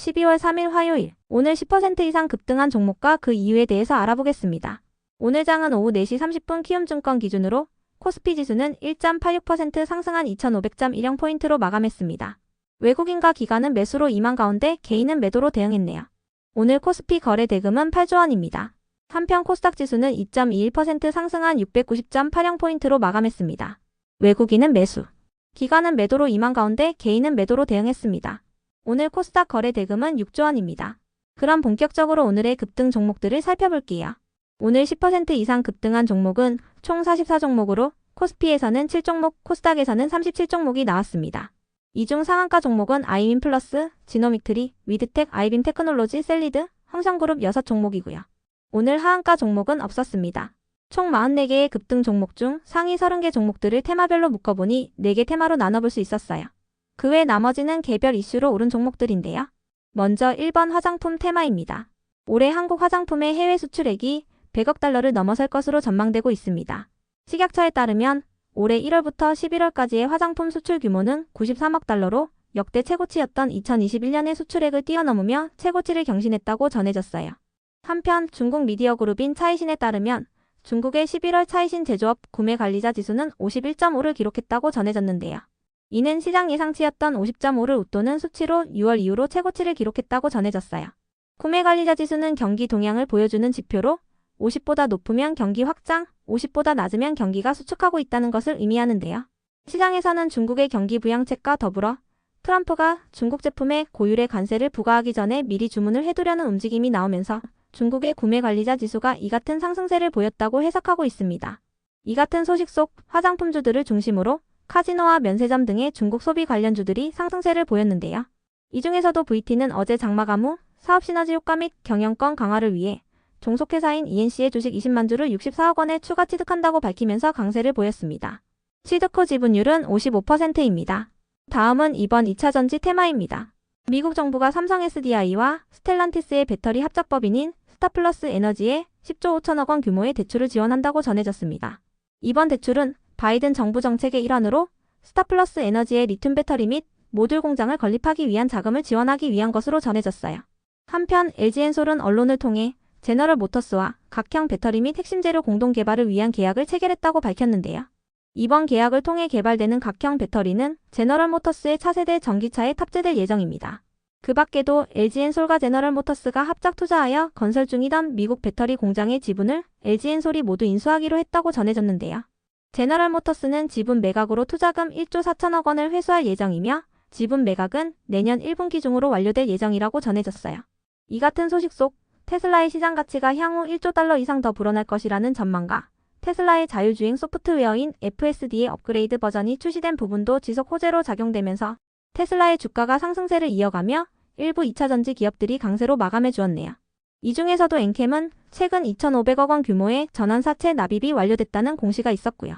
12월 3일 화요일, 오늘 10% 이상 급등한 종목과 그 이유에 대해서 알아보겠습니다. 오늘 장은 오후 4시 30분 키움증권 기준으로 코스피 지수는 1.86% 상승한 2500.10포인트로 마감했습니다. 외국인과 기관은 매수로 임한 가운데 개인은 매도로 대응했네요. 오늘 코스피 거래 대금은 8조 원입니다. 한편 코스닥 지수는 2.21% 상승한 690.80포인트로 마감했습니다. 외국인은 매수, 기관은 매도로 임한 가운데 개인은 매도로 대응했습니다. 오늘 코스닥 거래 대금은 6조 원입니다. 그럼 본격적으로 오늘의 급등 종목들을 살펴볼게요. 오늘 10% 이상 급등한 종목은 총 44종목으로 코스피에서는 7종목, 코스닥에서는 37종목이 나왔습니다. 이 중 상한가 종목은 아이윈플러스, 지노믹트리, 위드텍, 아이빔테크놀로지, 셀리드, 흥성그룹 6종목이고요. 오늘 하한가 종목은 없었습니다. 총 44개의 급등 종목 중 상위 30개 종목들을 테마별로 묶어보니 4개 테마로 나눠볼 수 있었어요. 그 외 나머지는 개별 이슈로 오른 종목들인데요. 먼저 1번 화장품 테마입니다. 올해 한국 화장품의 해외 수출액이 100억 달러를 넘어설 것으로 전망되고 있습니다. 식약처에 따르면 올해 1월부터 11월까지의 화장품 수출 규모는 93억 달러로 역대 최고치였던 2021년의 수출액을 뛰어넘으며 최고치를 경신했다고 전해졌어요. 한편 중국 미디어 그룹인 차이신에 따르면 중국의 11월 차이신 제조업 구매 관리자 지수는 51.5를 기록했다고 전해졌는데요. 이는 시장 예상치였던 50.5를 웃도는 수치로 6월 이후로 최고치를 기록했다고 전해졌어요. 구매 관리자 지수는 경기 동향을 보여주는 지표로 50보다 높으면 경기 확장, 50보다 낮으면 경기가 수축하고 있다는 것을 의미하는데요. 시장에서는 중국의 경기 부양책과 더불어 트럼프가 중국 제품에 고율의 관세를 부과하기 전에 미리 주문을 해두려는 움직임이 나오면서 중국의 구매 관리자 지수가 이 같은 상승세를 보였다고 해석하고 있습니다. 이 같은 소식 속 화장품주들을 중심으로 카지노와 면세점 등의 중국 소비 관련주들이 상승세를 보였는데요. 이 중에서도 VT는 어제 장마감 후 사업 시너지 효과 및 경영권 강화를 위해 종속회사인 ENC의 주식 20만 주를 64억 원에 추가 취득한다고 밝히면서 강세를 보였습니다. 취득 후 지분율은 55%입니다. 다음은 이번 2차전지 테마입니다. 미국 정부가 삼성 SDI와 스텔란티스의 배터리 합작법인인 스타플러스 에너지에 10조 5천억 원 규모의 대출을 지원한다고 전해졌습니다. 이번 대출은 바이든 정부 정책의 일환으로 스타플러스 에너지의 리튬 배터리 및 모듈 공장을 건립하기 위한 자금을 지원하기 위한 것으로 전해졌어요. 한편 LG엔솔은 언론을 통해 제너럴 모터스와 각형 배터리 및 핵심 재료 공동 개발을 위한 계약을 체결했다고 밝혔는데요. 이번 계약을 통해 개발되는 각형 배터리는 제너럴 모터스의 차세대 전기차에 탑재될 예정입니다. 그 밖에도 LG엔솔과 제너럴 모터스가 합작 투자하여 건설 중이던 미국 배터리 공장의 지분을 LG엔솔이 모두 인수하기로 했다고 전해졌는데요. 제너럴 모터스는 지분 매각으로 투자금 1조 4천억 원을 회수할 예정이며 지분 매각은 내년 1분기 중으로 완료될 예정이라고 전해졌어요. 이 같은 소식 속 테슬라의 시장 가치가 향후 1조 달러 이상 더 불어날 것이라는 전망과 테슬라의 자율주행 소프트웨어인 FSD의 업그레이드 버전이 출시된 부분도 지속 호재로 작용되면서 테슬라의 주가가 상승세를 이어가며 일부 2차전지 기업들이 강세로 마감해 주었네요. 이 중에서도 엔캠은 최근 2,500억 원 규모의 전환사채 납입이 완료됐다는 공시가 있었고요.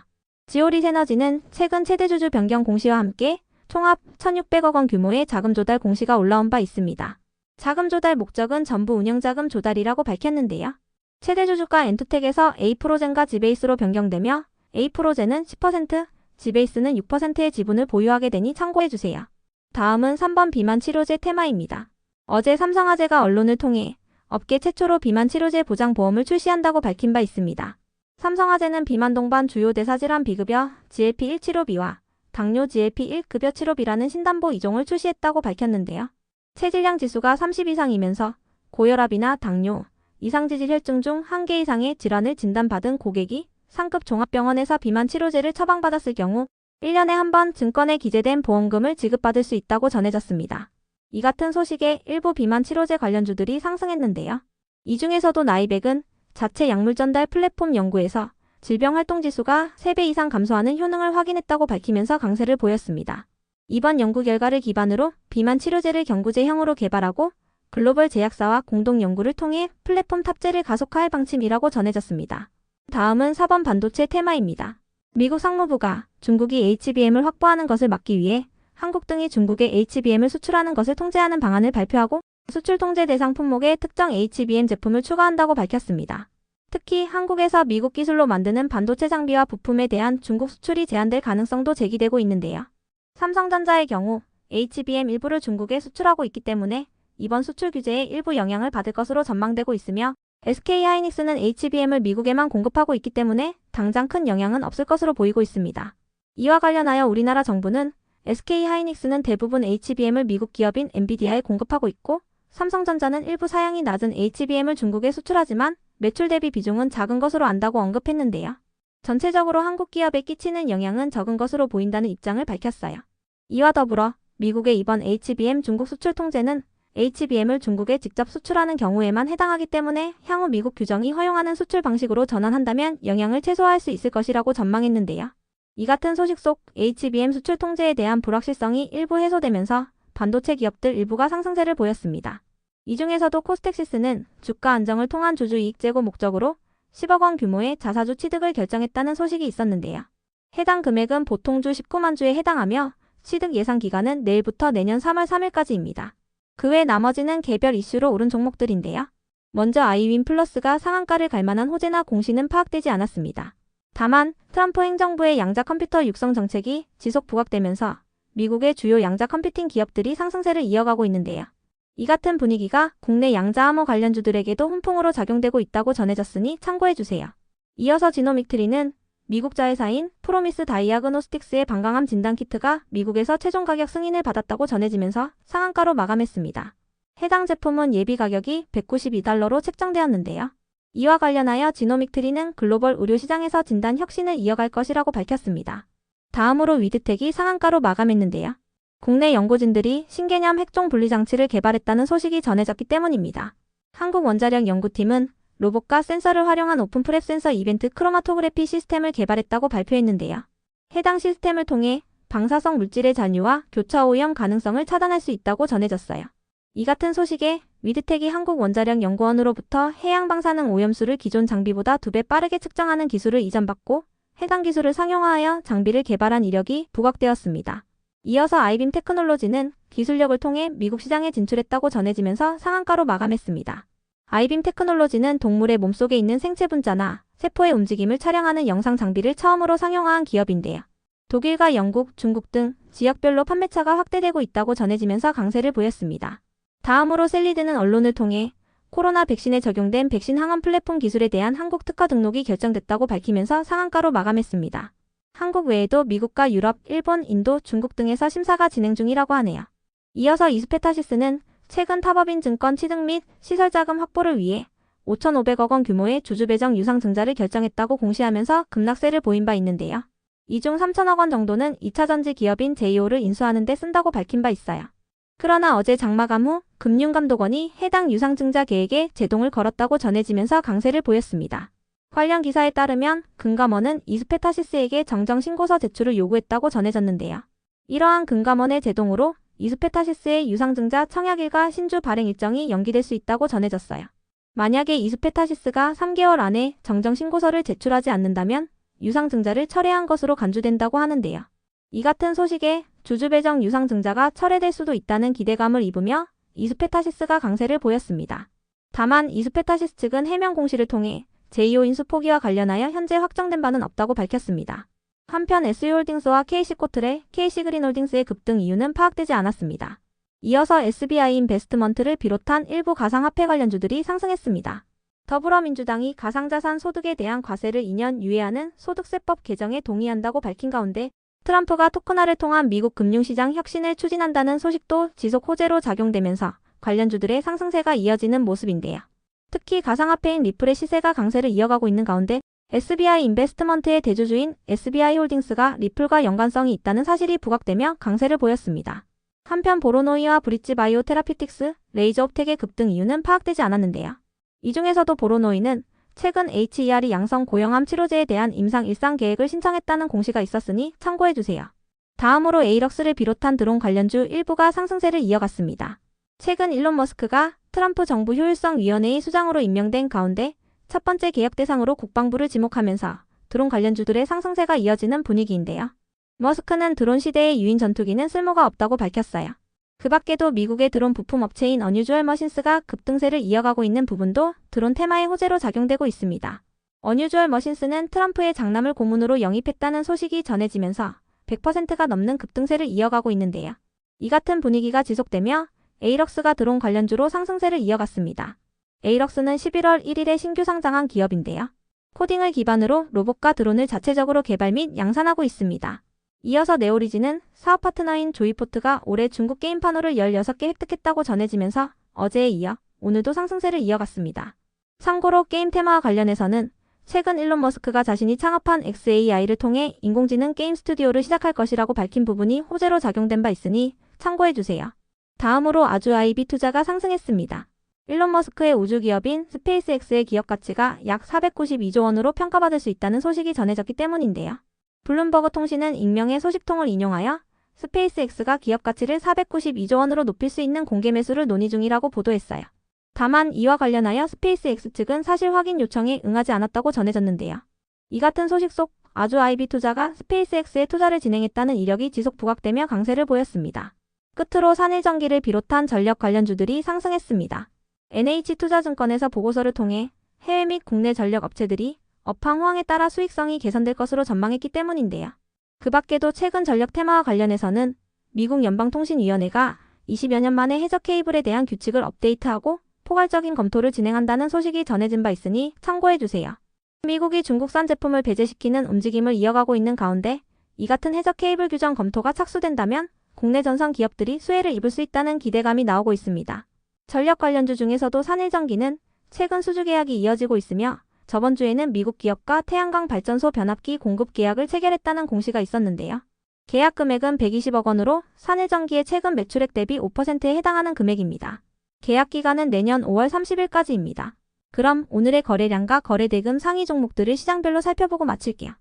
지오릿 에너지는 최근 최대주주 변경 공시와 함께 총합 1,600억 원 규모의 자금 조달 공시가 올라온 바 있습니다. 자금 조달 목적은 전부 운영자금 조달이라고 밝혔는데요. 최대주주가 엔투텍에서 A프로젠과 지베이스로 변경되며 A프로젠은 10%, 지베이스는 6%의 지분을 보유하게 되니 참고해주세요. 다음은 3번 비만 치료제 테마입니다. 어제 삼성화재가 언론을 통해 업계 최초로 비만 치료제 보장보험을 출시한다고 밝힌 바 있습니다. 삼성화재는 비만 동반 주요 대사질환 비급여 GLP-1 치료비와 당뇨 GLP-1 급여 치료비라는 신담보 2종을 출시했다고 밝혔는데요. 체질량 지수가 30 이상이면서 고혈압이나 당뇨, 이상지질혈증 중 1개 이상의 질환을 진단받은 고객이 상급 종합병원에서 비만 치료제를 처방받았을 경우 1년에 한 번 증권에 기재된 보험금을 지급받을 수 있다고 전해졌습니다. 이 같은 소식에 일부 비만 치료제 관련주들이 상승했는데요. 이 중에서도 나이백은 자체 약물 전달 플랫폼 연구에서 질병활동지수가 3배 이상 감소하는 효능을 확인했다고 밝히면서 강세를 보였습니다. 이번 연구 결과를 기반으로 비만 치료제를 경구제형으로 개발하고 글로벌 제약사와 공동 연구를 통해 플랫폼 탑재를 가속화할 방침이라고 전해졌습니다. 다음은 4번 반도체 테마입니다. 미국 상무부가 중국이 HBM을 확보하는 것을 막기 위해 한국 등이 중국에 HBM을 수출하는 것을 통제하는 방안을 발표하고 수출 통제 대상 품목에 특정 HBM 제품을 추가한다고 밝혔습니다. 특히 한국에서 미국 기술로 만드는 반도체 장비와 부품에 대한 중국 수출이 제한될 가능성도 제기되고 있는데요. 삼성전자의 경우 HBM 일부를 중국에 수출하고 있기 때문에 이번 수출 규제에 일부 영향을 받을 것으로 전망되고 있으며 SK하이닉스는 HBM을 미국에만 공급하고 있기 때문에 당장 큰 영향은 없을 것으로 보이고 있습니다. 이와 관련하여 우리나라 정부는 SK하이닉스는 대부분 HBM을 미국 기업인 엔비디아에 공급하고 있고 삼성전자는 일부 사양이 낮은 HBM을 중국에 수출하지만 매출 대비 비중은 작은 것으로 안다고 언급했는데요. 전체적으로 한국 기업에 끼치는 영향은 적은 것으로 보인다는 입장을 밝혔어요. 이와 더불어 미국의 이번 HBM 중국 수출 통제는 HBM을 중국에 직접 수출하는 경우에만 해당하기 때문에 향후 미국 규정이 허용하는 수출 방식으로 전환한다면 영향을 최소화할 수 있을 것이라고 전망했는데요. 이 같은 소식 속 HBM 수출 통제에 대한 불확실성이 일부 해소되면서 반도체 기업들 일부가 상승세를 보였습니다. 이 중에서도 코스텍시스는 주가 안정을 통한 주주이익 제고 목적으로 10억 원 규모의 자사주 취득을 결정했다는 소식이 있었는데요. 해당 금액은 보통 주 19만 주에 해당하며 취득 예상 기간은 내일부터 내년 3월 3일까지입니다. 그 외 나머지는 개별 이슈로 오른 종목들인데요. 먼저 아이윈플러스가 상한가를 갈 만한 호재나 공시는 파악되지 않았습니다. 다만 트럼프 행정부의 양자 컴퓨터 육성 정책이 지속 부각되면서 미국의 주요 양자 컴퓨팅 기업들이 상승세를 이어가고 있는데요. 이 같은 분위기가 국내 양자 암호 관련주들에게도 훈풍으로 작용되고 있다고 전해졌으니 참고해주세요. 이어서 지노믹트리는 미국 자회사인 프로미스 다이아그노스틱스의 방광암 진단키트가 미국에서 최종 가격 승인을 받았다고 전해지면서 상한가로 마감했습니다. 해당 제품은 예비 가격이 $192로 책정되었는데요. 이와 관련하여 지노믹트리는 글로벌 의료시장에서 진단 혁신을 이어갈 것이라고 밝혔습니다. 다음으로 위드텍이 상한가로 마감했는데요. 국내 연구진들이 신개념 핵종 분리장치를 개발했다는 소식이 전해졌기 때문입니다. 한국원자력연구팀은 로봇과 센서를 활용한 오픈 프랩 센서 이벤트 크로마토그래피 시스템을 개발했다고 발표했는데요. 해당 시스템을 통해 방사성 물질의 잔유와 교차 오염 가능성을 차단할 수 있다고 전해졌어요. 이 같은 소식에 위드텍이 한국원자력연구원으로부터 해양 방사능 오염수를 기존 장비보다 2배 빠르게 측정하는 기술을 이전받고 해당 기술을 상용화하여 장비를 개발한 이력이 부각되었습니다. 이어서 아이빔 테크놀로지는 기술력을 통해 미국 시장에 진출했다고 전해지면서 상한가로 마감했습니다. 아이빔 테크놀로지는 동물의 몸속에 있는 생체 분자나 세포의 움직임을 촬영하는 영상 장비를 처음으로 상용화한 기업인데요. 독일과 영국, 중국 등 지역별로 판매차가 확대되고 있다고 전해지면서 강세를 보였습니다. 다음으로 셀리드는 언론을 통해 코로나 백신에 적용된 백신 항원 플랫폼 기술에 대한 한국 특허 등록이 결정됐다고 밝히면서 상한가로 마감했습니다. 한국 외에도 미국과 유럽, 일본, 인도, 중국 등에서 심사가 진행 중이라고 하네요. 이어서 이스페타시스는 최근 탑업인 증권 취득 및 시설자금 확보를 위해 5,500억 원 규모의 주주 배정 유상증자를 결정했다고 공시하면서 급락세를 보인 바 있는데요. 이 중 3,000억 원 정도는 2차전지 기업인 제이오를 인수하는 데 쓴다고 밝힌 바 있어요. 그러나 어제 장마감 후 금융감독원이 해당 유상증자 계획에 제동을 걸었다고 전해지면서 강세를 보였습니다. 관련 기사에 따르면 금감원은 이스페타시스에게 정정신고서 제출을 요구했다고 전해졌는데요. 이러한 금감원의 제동으로 이스페타시스의 유상증자 청약일과 신주 발행 일정이 연기될 수 있다고 전해졌어요. 만약에 이스페타시스가 3개월 안에 정정신고서를 제출하지 않는다면 유상증자를 철회한 것으로 간주된다고 하는데요. 이 같은 소식에 주주배정 유상증자가 철회될 수도 있다는 기대감을 입으며 이스페타시스가 강세를 보였습니다. 다만 이스페타시스 측은 해명 공시를 통해 제이오 인수 포기와 관련하여 현재 확정된 바는 없다고 밝혔습니다. 한편 SU홀딩스와 KC코틀의 KC그린홀딩스의 급등 이유는 파악되지 않았습니다. 이어서 SBI 인베스트먼트를 비롯한 일부 가상화폐 관련주들이 상승했습니다. 더불어민주당이 가상자산 소득에 대한 과세를 2년 유예하는 소득세법 개정에 동의한다고 밝힌 가운데 트럼프가 토큰화를 통한 미국 금융시장 혁신을 추진한다는 소식도 지속 호재로 작용되면서 관련주들의 상승세가 이어지는 모습인데요. 특히 가상화폐인 리플의 시세가 강세를 이어가고 있는 가운데 SBI 인베스트먼트의 대주주인 SBI홀딩스가 리플과 연관성이 있다는 사실이 부각되며 강세를 보였습니다. 한편 보로노이와 브릿지바이오 테라피틱스, 레이저옵텍의 급등 이유는 파악되지 않았는데요. 이 중에서도 보로노이는 최근 HER이 양성 고형암 치료제에 대한 임상 일상 계획을 신청했다는 공시가 있었으니 참고해주세요. 다음으로 에이럭스를 비롯한 드론 관련주 일부가 상승세를 이어갔습니다. 최근 일론 머스크가 트럼프 정부 효율성위원회의 수장으로 임명된 가운데 첫 번째 개혁 대상으로 국방부를 지목하면서 드론 관련주들의 상승세가 이어지는 분위기인데요. 머스크는 드론 시대의 유인 전투기는 쓸모가 없다고 밝혔어요. 그 밖에도 미국의 드론 부품 업체인 어뉴주얼 머신스가 급등세를 이어가고 있는 부분도 드론 테마의 호재로 작용되고 있습니다. 어뉴주얼 머신스는 트럼프의 장남을 고문으로 영입했다는 소식이 전해지면서 100%가 넘는 급등세를 이어가고 있는데요. 이 같은 분위기가 지속되며 에이럭스가 드론 관련주로 상승세를 이어갔습니다. 에이럭스는 11월 1일에 신규 상장한 기업인데요. 코딩을 기반으로 로봇과 드론을 자체적으로 개발 및 양산하고 있습니다. 이어서 네오리진은 사업 파트너인 조이포트가 올해 중국 게임판 호를 16개 획득했다고 전해지면서 어제에 이어 오늘도 상승세를 이어갔습니다. 참고로 게임 테마와 관련해서는 최근 일론 머스크가 자신이 창업한 xAI를 통해 인공지능 게임 스튜디오를 시작할 것이라고 밝힌 부분이 호재로 작용된 바 있으니 참고해주세요. 다음으로 아주아이비 투자가 상승했습니다. 일론 머스크의 우주기업인 스페이스X의 기업 가치가 약 492조 원으로 평가받을 수 있다는 소식이 전해졌기 때문인데요. 블룸버그 통신은 익명의 소식통을 인용하여 스페이스X가 기업 가치를 492조 원으로 높일 수 있는 공개 매수를 논의 중이라고 보도했어요. 다만 이와 관련하여 스페이스X 측은 사실 확인 요청에 응하지 않았다고 전해졌는데요. 이 같은 소식 속 아주아이비 투자가 스페이스X에 투자를 진행했다는 이력이 지속 부각되며 강세를 보였습니다. 끝으로 산일전기를 비롯한 전력 관련주들이 상승했습니다. NH투자증권에서 보고서를 통해 해외 및 국내 전력 업체들이 업황 호황에 따라 수익성이 개선될 것으로 전망했기 때문인데요. 그 밖에도 최근 전력 테마와 관련해서는 미국 연방통신위원회가 20여 년 만에 해저 케이블에 대한 규칙을 업데이트하고 포괄적인 검토를 진행한다는 소식이 전해진 바 있으니 참고해주세요. 미국이 중국산 제품을 배제시키는 움직임을 이어가고 있는 가운데 이 같은 해저 케이블 규정 검토가 착수된다면 국내 전선 기업들이 수혜를 입을 수 있다는 기대감이 나오고 있습니다. 전력 관련주 중에서도 산일전기는 최근 수주 계약이 이어지고 있으며 저번 주에는 미국 기업과 태양광 발전소 변압기 공급 계약을 체결했다는 공시가 있었는데요. 계약 금액은 120억 원으로 산일전기의 최근 매출액 대비 5%에 해당하는 금액입니다. 계약 기간은 내년 5월 30일까지입니다. 그럼 오늘의 거래량과 거래대금 상위 종목들을 시장별로 살펴보고 마칠게요.